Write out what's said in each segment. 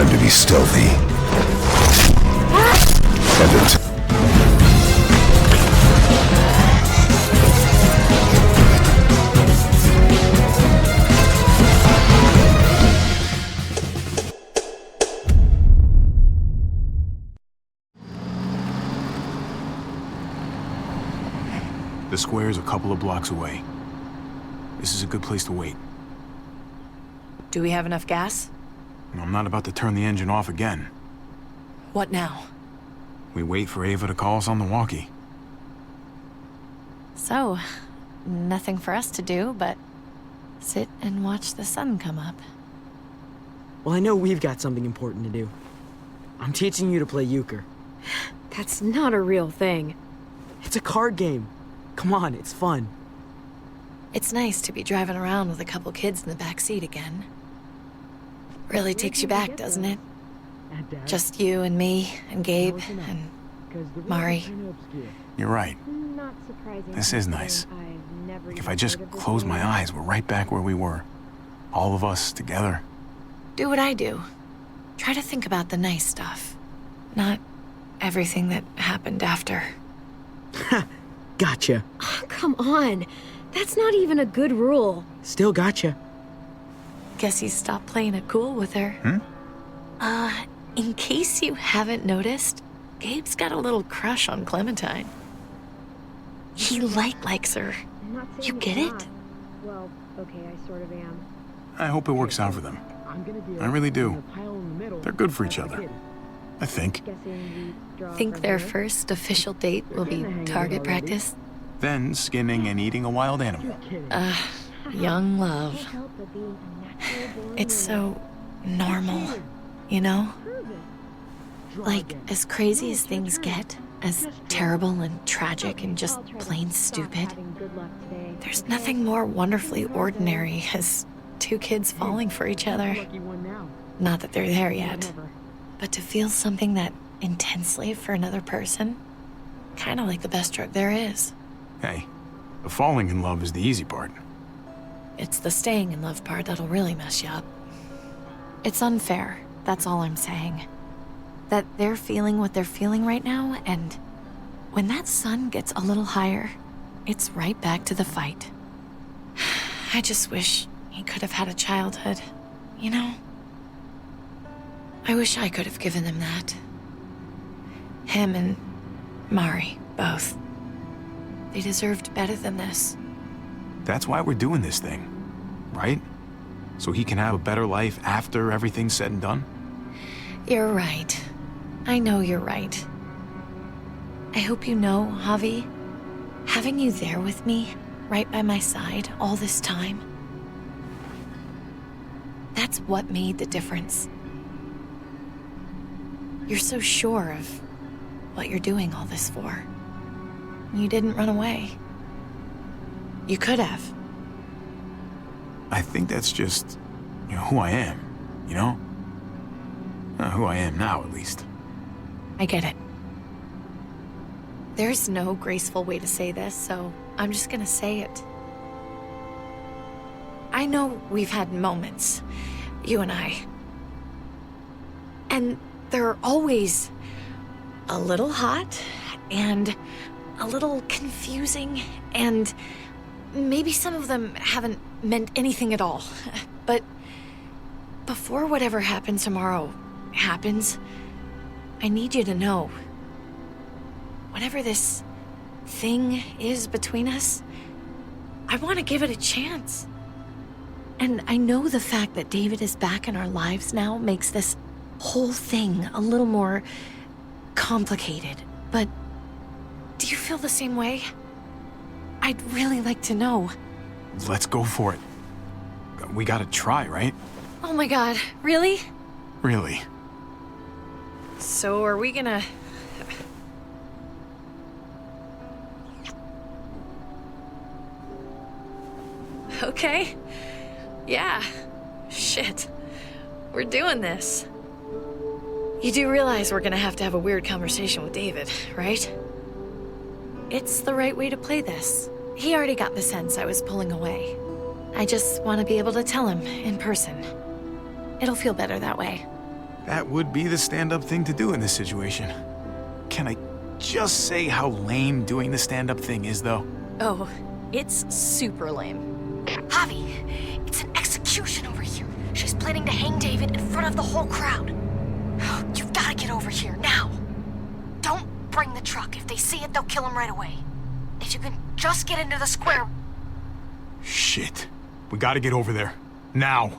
time to be stealthy. And The square's a couple of blocks away. This is a good place to wait. Do we have enough gas? I'm not about to turn the engine off again. What now? We wait for Ava to call us on the walkie. So, nothing for us to do but sit and watch the sun come up. Well, I know we've got something important to do. I'm teaching you to play euchre. That's not a real thing. It's a card game. Come on, it's fun. It's nice to be driving around with a couple kids in the back seat again. Really takes you back, doesn't it? Just you and me and Gabe and Mari. You're right. This is nice. Like if I just close my eyes, we're right back where we were. All of us together. Do what I do. Try to think about the nice stuff. Not everything that happened after. Gotcha. Oh, come on. That's not even a good rule. Still gotcha. Guess he stopped playing it cool with her. In case you haven't noticed, Gabe's got a little crush on Clementine. He likes her. You get it? Well, okay, I sort of am. I hope it works out for them. I really do. They're good for each other. I think. Think their first official date will be target practice? Then skinning and eating a wild animal. Young love. It's so normal, you know? Like, as crazy as things get, as terrible and tragic and just plain stupid, there's nothing more wonderfully ordinary as two kids falling for each other. Not that they're there yet, but to feel something that intensely for another person, kind of like the best drug there is. Hey, the falling in love is the easy part. It's the staying in love part that'll really mess you up. It's unfair, that's all I'm saying. That they're feeling what they're feeling right now, and when that sun gets a little higher, it's right back to the fight. I just wish he could have had a childhood, you know? I wish I could have given them that. Him and Mari, both. They deserved better than this. That's why we're doing this thing, right? So he can have a better life after everything's said and done? You're right. I know you're right. I hope you know, Javi, having you there with me, right by my side, all this time, that's what made the difference. You're so sure of what you're doing all this for. You didn't run away. You could have. I think that's just, who I am, you know? Who I am now, at least. I get it. There's no graceful way to say this, so I'm just gonna say it. I know we've had moments, you and I. And they're always a little hot and a little confusing, and maybe some of them haven't meant anything at all. But before whatever happens tomorrow happens, I need you to know, whatever this thing is between us, I want to give it a chance. And I know the fact that David is back in our lives now makes this whole thing a little more complicated, but do you feel the same way? I'd really like to know. Let's go for it. We gotta try, right? Oh my God, really? Really. So are we gonna... Okay. Yeah. Shit. We're doing this. You do realize we're gonna have to have a weird conversation with David, right? It's the right way to play this. He already got the sense I was pulling away. I just want to be able to tell him in person. It'll feel better that way. That would be the stand-up thing to do in this situation. Can I just say how lame doing the stand-up thing is, though? Oh, it's super lame. Javi, it's an execution over here. She's planning to hang David in front of the whole crowd. You've got to get over here, now. Don't bring the truck. If they see it, they'll kill him right away. If you can just get into the square... Shit. We gotta get over there. Now.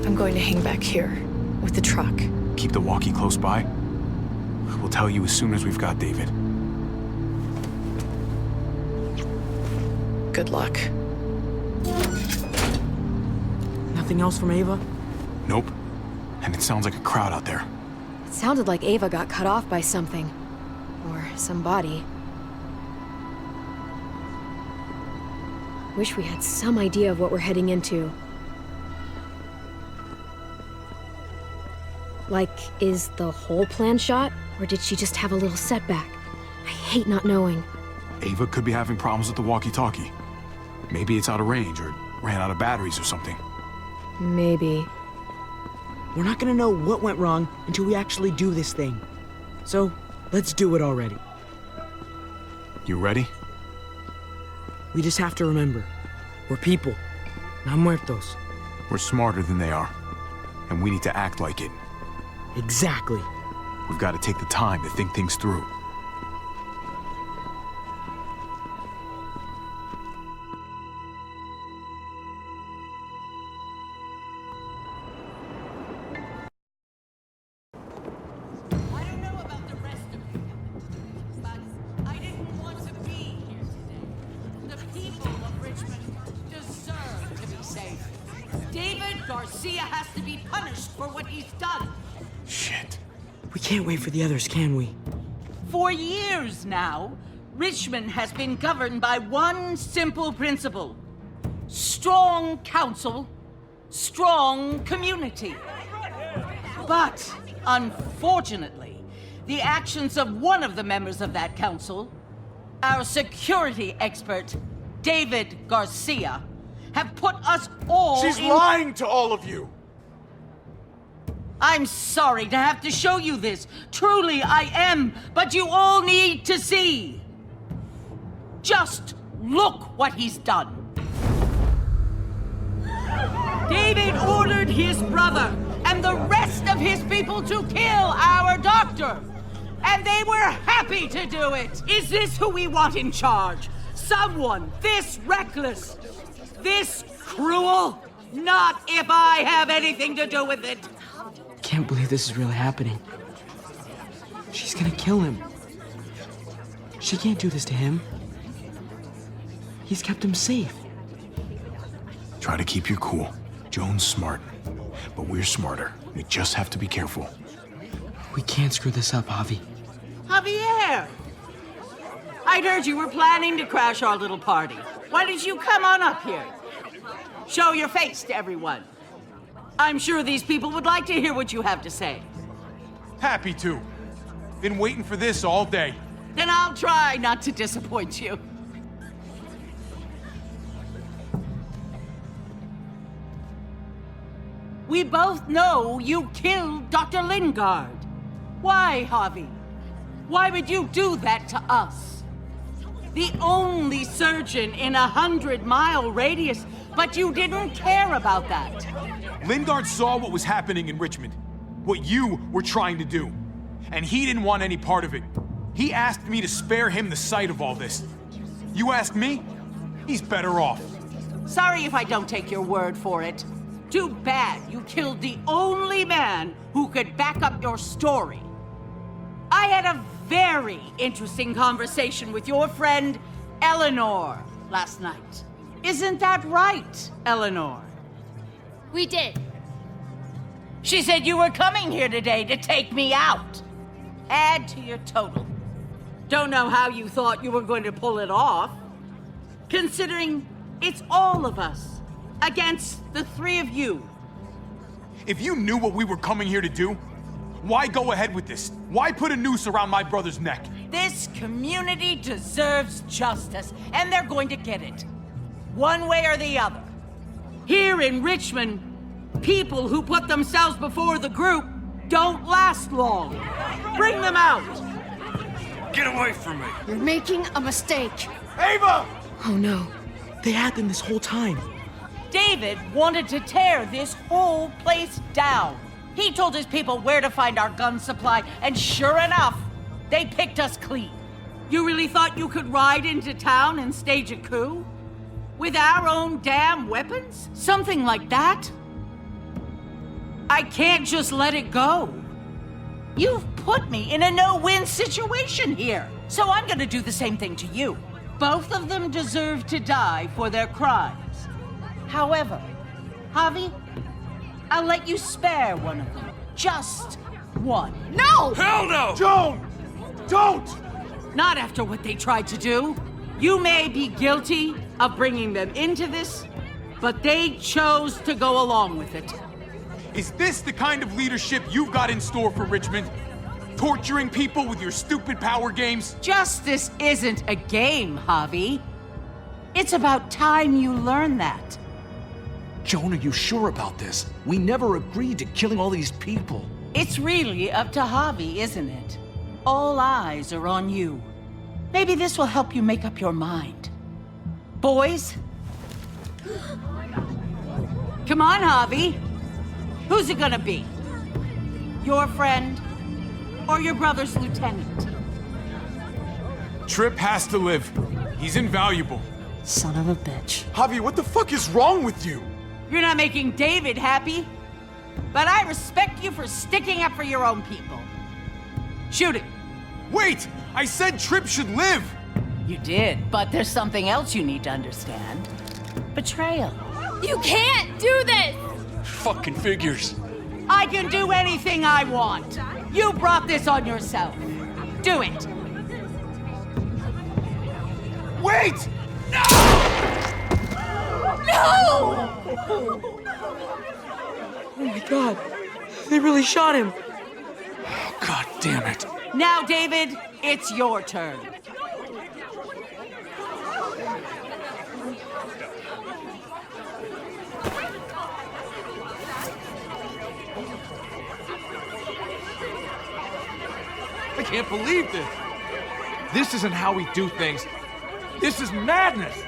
I'm going to hang back here with the truck. Keep the walkie close by. We'll tell you as soon as we've got David. Good luck. Nothing else from Ava? Nope. And it sounds like a crowd out there. It sounded like Ava got cut off by something. Or somebody. Wish we had some idea of what we're heading into. Like, is the whole plan shot? Or did she just have a little setback? I hate not knowing. Ava could be having problems with the walkie-talkie. Maybe it's out of range or ran out of batteries or something. Maybe. We're not gonna know what went wrong until we actually do this thing. So, let's do it already. You ready? We just have to remember, we're people, not muertos. We're smarter than they are. And we need to act like it. Exactly. We've got to take the time to think things through. I don't know about the rest of you, but I didn't want to be here today. The people of Richmond deserve to be safe. David Garcia has to be punished for what he's done. Shit. We can't wait for the others, can we? For years now, Richmond has been governed by one simple principle. Strong council, strong community. But, unfortunately, the actions of one of the members of that council, our security expert, David Garcia, have put us all She's lying to all of you! I'm sorry to have to show you this. Truly, I am. But you all need to see. Just look what he's done. David ordered his brother and the rest of his people to kill our doctor. And they were happy to do it. Is this who we want in charge? Someone this reckless, this cruel? Not if I have anything to do with it. Can't believe this is really happening. She's gonna kill him. She can't do this to him. He's kept him safe. Try to keep your cool. Joan's smart. But we're smarter. We just have to be careful. We can't screw this up, Javi. Javier! I'd heard you were planning to crash our little party. Why don't you come on up here? Show your face to everyone. I'm sure these people would like to hear what you have to say. Happy to. Been waiting for this all day. Then I'll try not to disappoint you. We both know you killed Dr. Lingard. Why, Javi? Why would you do that to us? The only surgeon in a 100-mile radius, but you didn't care about that. Lingard saw what was happening in Richmond. What you were trying to do. And he didn't want any part of it. He asked me to spare him the sight of all this. You ask me? He's better off. Sorry if I don't take your word for it. Too bad you killed the only man who could back up your story. I had a very interesting conversation with your friend, Eleanor, last night. Isn't that right, Eleanor? We did. She said you were coming here today to take me out. Add to your total. Don't know how you thought you were going to pull it off, considering it's all of us against the three of you. If you knew what we were coming here to do, Why go ahead with this? Why put a noose around my brother's neck? This community deserves justice, and they're going to get it. One way or the other. Here in Richmond, people who put themselves before the group don't last long. Bring them out! Get away from me! You're making a mistake. Ava! Oh no. They had them this whole time. David wanted to tear this whole place down. He told his people where to find our gun supply, and sure enough, they picked us clean. You really thought you could ride into town and stage a coup? With our own damn weapons? Something like that? I can't just let it go. You've put me in a no-win situation here, so I'm gonna do the same thing to you. Both of them deserve to die for their crimes. However, Javi, I'll let you spare one of them. Just one. No! Hell no! Joan! Don't! Not after what they tried to do. You may be guilty of bringing them into this, but they chose to go along with it. Is this the kind of leadership you've got in store for Richmond? Torturing people with your stupid power games? Justice isn't a game, Javi. It's about time you learn that. Joan, are you sure about this? We never agreed to killing all these people. It's really up to Javi, isn't it? All eyes are on you. Maybe this will help you make up your mind. Boys? Come on, Javi. Who's it gonna be? Your friend or your brother's lieutenant? Trip has to live. He's invaluable. Son of a bitch. Javi, what the fuck is wrong with you? You're not making David happy, but I respect you for sticking up for your own people. Shoot it. Wait! I said Trip should live! You did, but there's something else you need to understand. Betrayal. You can't do this! Fucking figures. I can do anything I want. You brought this on yourself. Do it. Wait! Oh my god. They really shot him. God damn it. Now, David, it's your turn. I can't believe this! This isn't how we do things. This is madness!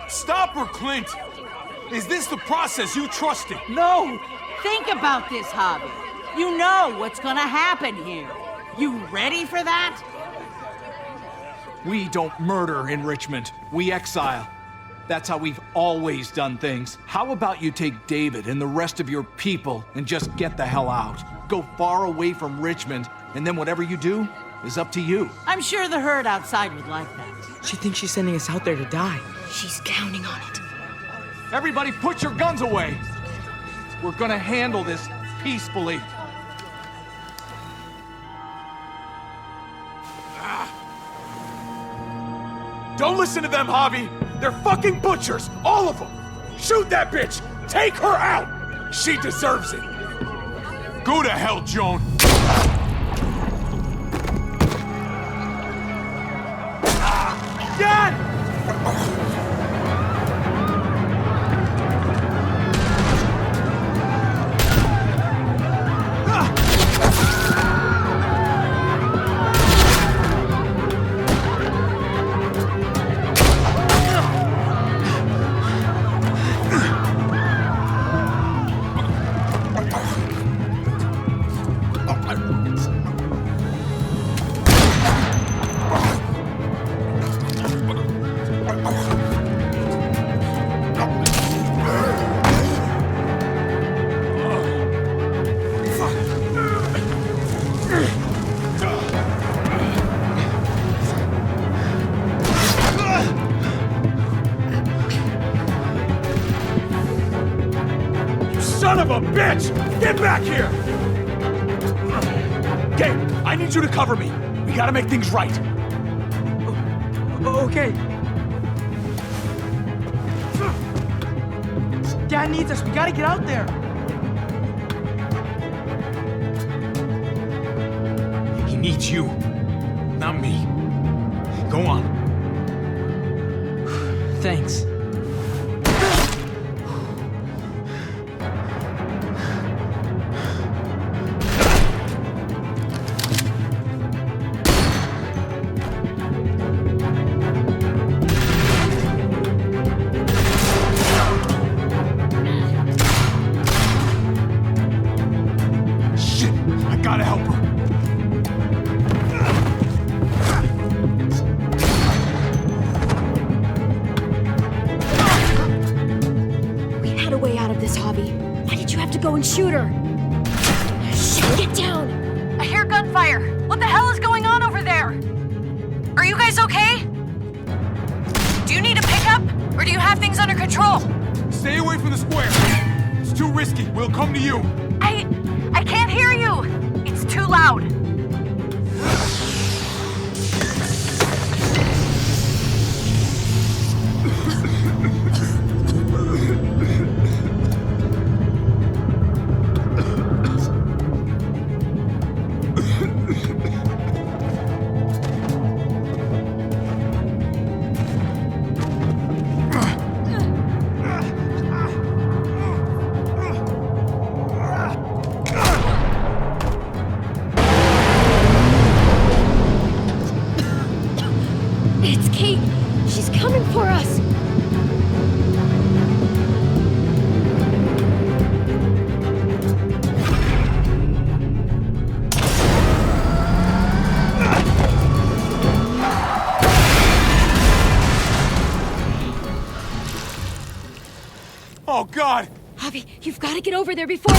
Stop her, Clint! Is this the process you trusted? No! Think about this, Javi. You know what's gonna happen here. You ready for that? We don't murder in Richmond. We exile. That's how we've always done things. How about you take David and the rest of your people and just get the hell out? Go far away from Richmond, and then whatever you do is up to you. I'm sure the herd outside would like that. She thinks she's sending us out there to die. She's counting on it. Everybody put your guns away! We're gonna handle this peacefully. Don't listen to them, Javi! They're fucking butchers! All of them! Shoot that bitch! Take her out! She deserves it! Go to hell, Joan! Dad! Son of a bitch! Get back here! Gabe, I need you to cover me. We gotta make things right. Okay. Dad needs us. We gotta get out there. needs you, not me. Go on. Thanks. Shit, I gotta help her. We had a way out of this, Hobby. Why did you have to go and shoot her? Shit, get down! I hear gunfire. What the hell is going on over there? Are you guys okay? Do you need a pickup? Or do you have things under control? Stay away from the square. It's too risky. We'll come to you. I can't hear you. It's too loud. It's Kate! She's coming for us! Oh, God! Javi, you've got to get over there before...